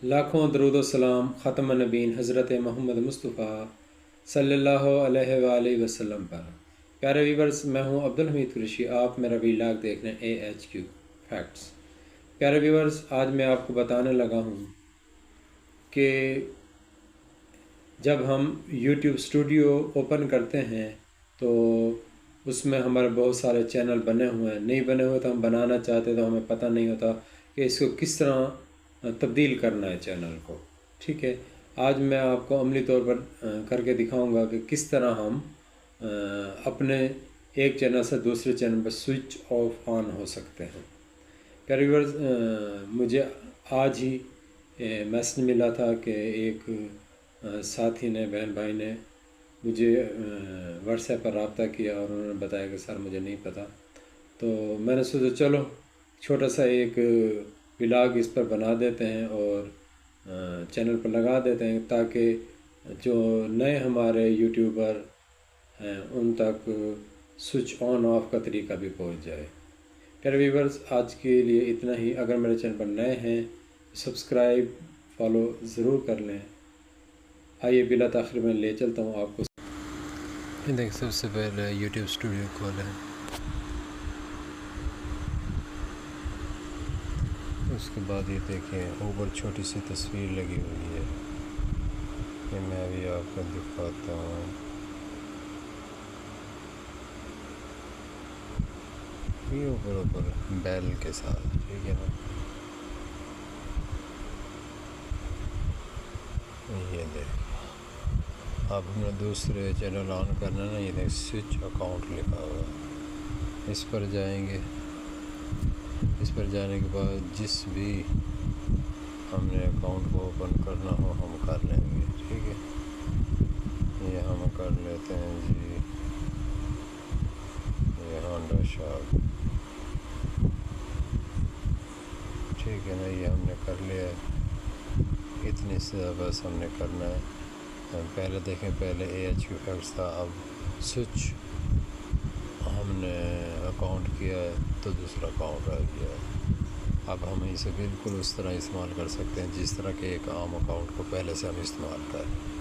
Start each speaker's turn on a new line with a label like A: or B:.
A: لاکھوں درود و سلام ختم نبین حضرت محمد مصطفیٰ صلی اللہ علیہ وآلہ وسلم پر۔ پیارے ویورز، میں ہوں عبدالحمید قریشی، آپ میرا ویلاگ دیکھ رہے ہیں AHQ فیکٹس۔ پیارے ویورز، آج میں آپ کو بتانے لگا ہوں کہ جب ہم یوٹیوب اسٹوڈیو اوپن کرتے ہیں تو اس میں ہمارے بہت سارے چینل بنے ہوئے ہیں، نہیں بنے ہوئے تو ہم بنانا چاہتے تو ہمیں پتہ نہیں ہوتا کہ اس کو کس طرح تبدیل کرنا ہے چینل کو۔ ٹھیک ہے، آج میں آپ کو عملی طور پر کر کے دکھاؤں گا کہ کس طرح ہم اپنے ایک چینل سے دوسرے چینل پر سوئچ آف آن ہو سکتے ہیں۔ پیارے ویورز، مجھے آج ہی میسج ملا تھا کہ ایک ساتھی نے، بہن بھائی نے مجھے واٹس ایپ پر رابطہ کیا اور انہوں نے بتایا کہ سر مجھے نہیں پتہ، تو میں نے سوچا چلو چھوٹا سا ایک ولاگ اس پر بنا دیتے ہیں اور چینل پر لگا دیتے ہیں تاکہ جو نئے ہمارے یوٹیوبر ہیں ان تک سوئچ آن آف کا طریقہ بھی پہنچ جائے۔ پیارے ویورز، آج کے لیے اتنا ہی۔ اگر میرے چینل پر نئے ہیں سبسکرائب فالو ضرور کر لیں۔ آئیے بلا تاخیر میں لے چلتا ہوں آپ کو۔ دیکھ، سب سے پہلے یوٹیوب اسٹوڈیو کھولیں، اس کے بعد یہ دیکھیں اوپر چھوٹی سی تصویر لگی ہوئی ہے، یہ میں ابھی آپ کو دکھاتا ہوں۔ یہ اوپر بیل کے ساتھ، ٹھیک ہے نا، یہ دیکھ۔ اب ہمیں دوسرے چینل آن کرنا ہے نا، یہ دیکھ سوئچ اکاؤنٹ لکھا ہوا ہے، اس پر جائیں گے۔ اس پر جانے کے بعد جس بھی ہم نے اکاؤنٹ کو اوپن کرنا ہو ہم کر لیں گے، ٹھیک ہے۔ یہ ہم کر لیتے ہیں جی، یہ ہانڈا شاپ، ٹھیک ہے نا، یہ ہم نے کر لیا ہے۔ اتنی سے بس ہم نے کرنا ہے۔ پہلے دیکھیں، پہلے AHQ فیکٹس تھا، اب سوئچ ہم نے اکاؤنٹ کیا ہے تو دوسرا اکاؤنٹ آ گیا ہے۔ اب ہم اسے بالکل اس طرح استعمال کر سکتے ہیں جس طرح کہ ایک عام اکاؤنٹ کو پہلے سے ہم استعمال کریں۔